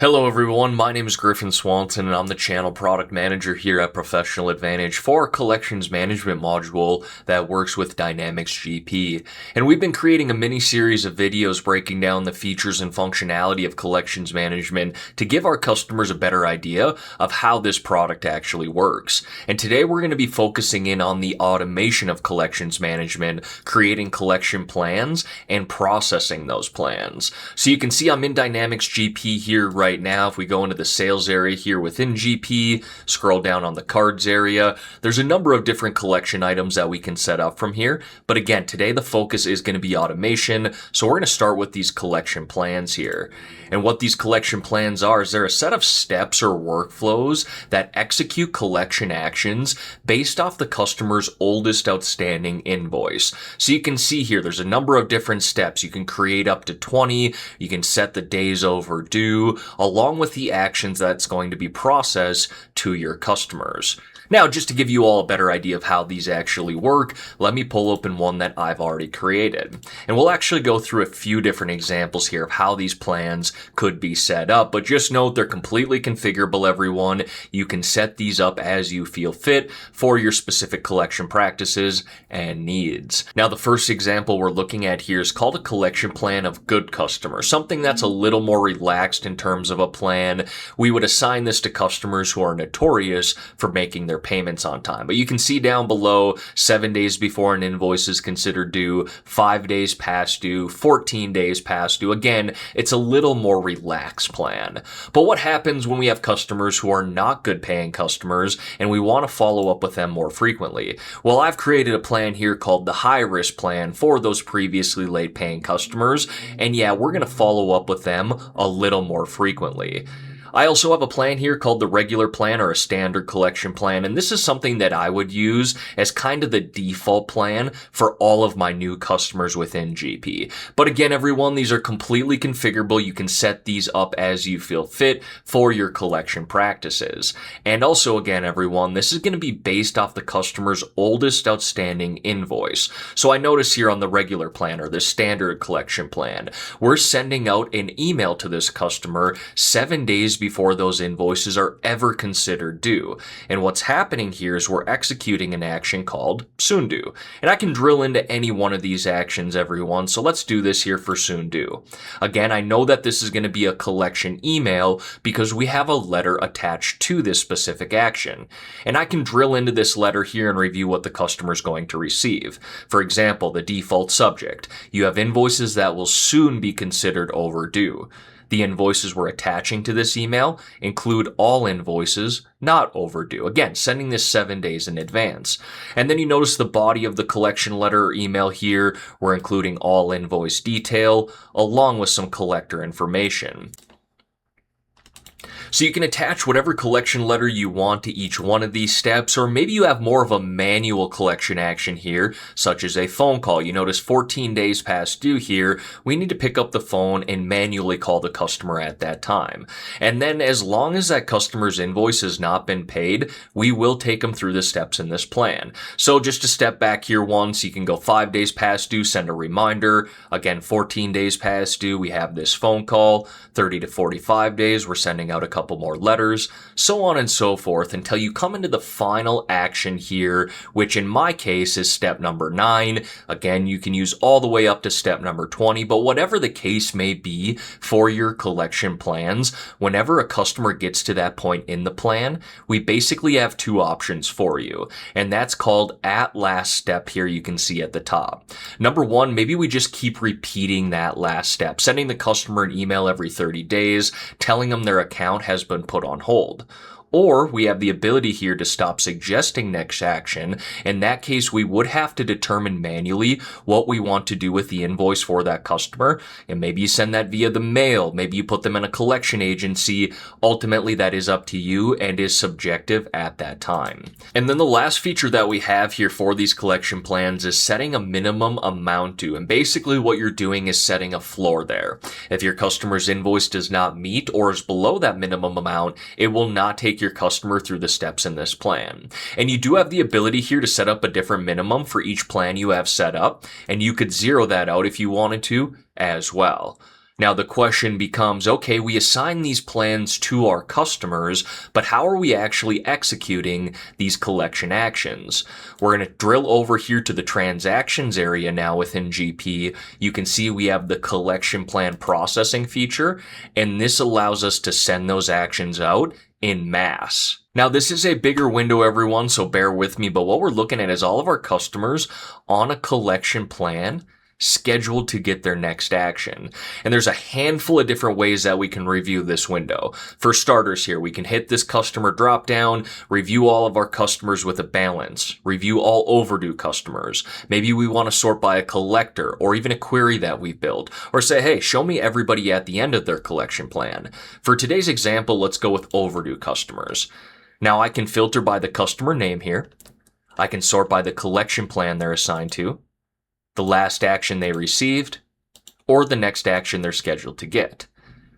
Hello everyone, my name is Griffin Swanson and I'm the channel product manager here at Professional Advantage for our collections management module that works with Dynamics GP. And we've been creating a mini series of videos breaking down the features and functionality of collections management to give our customers a better idea of how this product actually works. And today we're going to be focusing in on the automation of collections management, creating collection plans and processing those plans. So you can see I'm in Dynamics GP here right now. If we go into the sales area here within GP, scroll down on the cards area, there's a number of different collection items that we can set up from here. But again, today the focus is going to be automation. So we're going to start with these collection plans here. And what these collection plans are is they're a set of steps or workflows that execute collection actions based off the customer's oldest outstanding invoice. So you can see here, there's a number of different steps. You can create up to 20. You can set the days overdue, along with the actions that's going to be processed to your customers. Now, just to give you all a better idea of how these actually work, let me pull open one that I've already created. And we'll actually go through a few different examples here of how these plans could be set up, but just note they're completely configurable, everyone. You can set these up as you feel fit for your specific collection practices and needs. Now, the first example we're looking at here is called a collection plan of good customers, something that's a little more relaxed in terms of a plan. We would assign this to customers who are notorious for making their payments on time. But you can see down below, 7 days before an invoice is considered due, 5 days past due, 14 days past due. Again, it's a little more relaxed plan. But what happens when we have customers who are not good paying customers and we want to follow up with them more frequently? Well, I've created a plan here called the high risk plan for those previously late paying customers. And yeah, we're going to follow up with them a little more frequently. I also have a plan here called the regular plan or a standard collection plan, and this is something that I would use as kind of the default plan for all of my new customers within GP. But again, everyone, these are completely configurable. You can set these up as you feel fit for your collection practices. And also, again, everyone, this is going to be based off the customer's oldest outstanding invoice. So I notice here on the regular plan or the standard collection plan, we're sending out an email to this customer 7 days before those invoices are ever considered due. And what's happening here is we're executing an action called soon due. And I can drill into any one of these actions, everyone. So let's do this here for soon due. Again, I know that this is going to be a collection email because we have a letter attached to this specific action. And I can drill into this letter here and review what the customer is going to receive. For example, the default subject. You have invoices that will soon be considered overdue. The invoices we're attaching to this email include all invoices not overdue. Again, sending this 7 days in advance. And then you notice the body of the collection letter or email here. We're including all invoice detail along with some collector information. So you can attach whatever collection letter you want to each one of these steps, or maybe you have more of a manual collection action here, such as a phone call. You notice 14 days past due here, we need to pick up the phone and manually call the customer at that time. And then as long as that customer's invoice has not been paid, we will take them through the steps in this plan. So just to step back here once, you can go 5 days past due, send a reminder. Again, 14 days past due, we have this phone call. 30 to 45 days, we're sending out a couple more letters, so on and so forth until you come into the final action here, which in my case is step number 9. Again, you can use all the way up to step number 20, but whatever the case may be for your collection plans, whenever a customer gets to that point in the plan, we basically have two options for you, and that's called at last step here you can see at the top. Number 1, maybe we just keep repeating that last step, sending the customer an email every 30 days, telling them their account has been put on hold. Or we have the ability here to stop suggesting next action. In that case, we would have to determine manually what we want to do with the invoice for that customer. And maybe you send that via the mail. Maybe you put them in a collection agency. Ultimately, that is up to you and is subjective at that time. And then the last feature that we have here for these collection plans is setting a minimum amount due. And basically what you're doing is setting a floor there. If your customer's invoice does not meet or is below that minimum amount, it will not take your customer through the steps in this plan. And you do have the ability here to set up a different minimum for each plan you have set up, and you could zero that out if you wanted to as well. Now the question becomes, okay, we assign these plans to our customers, but how are we actually executing these collection actions? We're going to drill over here to the transactions area now within GP. You can see we have the collection plan processing feature, and this allows us to send those actions out in mass. Now this is a bigger window, everyone, so bear with me, but what we're looking at is all of our customers on a collection plan scheduled to get their next action. And there's a handful of different ways that we can review this window. For starters here, we can hit this customer drop down, review all of our customers with a balance, review all overdue customers. Maybe we want to sort by a collector or even a query that we've built, or say, hey, show me everybody at the end of their collection plan. For today's example, let's go with overdue customers. Now I can filter by the customer name here. I can sort by the collection plan they're assigned to, the last action they received, or the next action they're scheduled to get.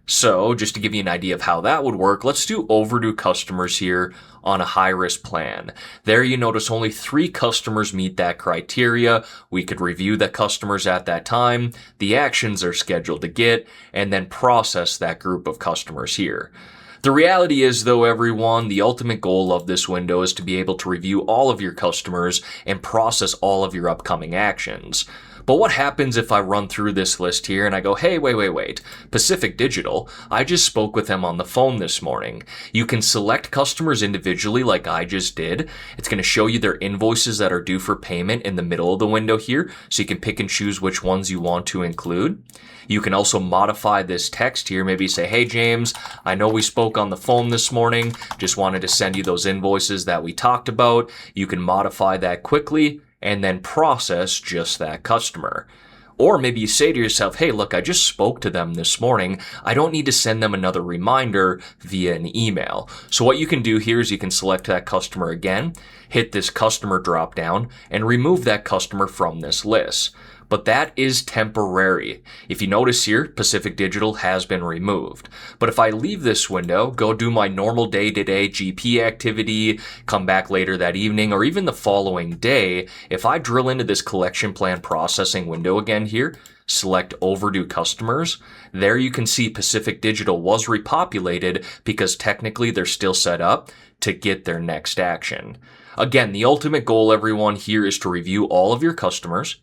So just to give you an idea of how that would work, let's do overdue customers here on a high-risk plan. There you notice only 3 customers meet that criteria. We could review the customers at that time, the actions they're scheduled to get, and then process that group of customers here. The reality is, though, everyone, the ultimate goal of this window is to be able to review all of your customers and process all of your upcoming actions. But what happens if I run through this list here and I go, hey, wait, Pacific Digital, I just spoke with them on the phone this morning. You can select customers individually like I just did. It's going to show you their invoices that are due for payment in the middle of the window here, so you can pick and choose which ones you want to include. You can also modify this text here, maybe say, hey, James, I know we spoke on the phone this morning, just wanted to send you those invoices that we talked about. You can modify that quickly and then process just that customer. Or maybe you say to yourself, hey, look, I just spoke to them this morning. I don't need to send them another reminder via an email. So what you can do here is you can select that customer again, hit this customer drop down, and remove that customer from this list. But that is temporary. If you notice here, Pacific Digital has been removed. But if I leave this window, go do my normal day-to-day GP activity, come back later that evening, or even the following day, if I drill into this collection plan processing window again here, select overdue customers, there you can see Pacific Digital was repopulated because technically they're still set up to get their next action. Again, the ultimate goal, everyone, here is to review all of your customers,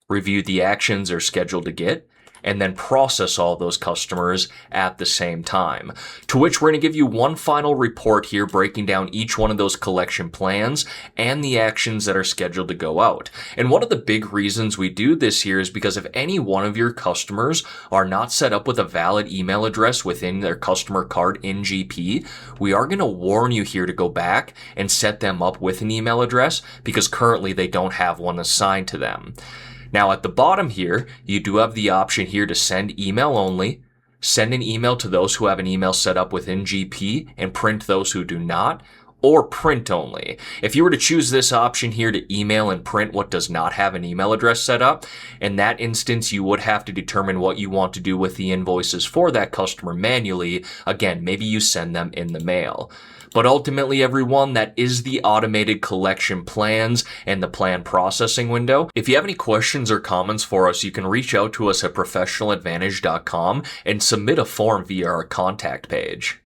review the actions they're scheduled to get, and then process all those customers at the same time. To which we're going to give you one final report here breaking down each one of those collection plans and the actions that are scheduled to go out. And one of the big reasons we do this here is because if any one of your customers are not set up with a valid email address within their customer card in GP, we are going to warn you here to go back and set them up with an email address because currently they don't have one assigned to them. Now at the bottom here, you do have the option here to send email only, send an email to those who have an email set up within GP and print those who do not, or print only. If you were to choose this option here to email and print what does not have an email address set up, in that instance you would have to determine what you want to do with the invoices for that customer manually. Again, maybe you send them in the mail. But ultimately, everyone, that is the automated collection plans and the plan processing window. If you have any questions or comments for us, you can reach out to us at professionaladvantage.com and submit a form via our contact page.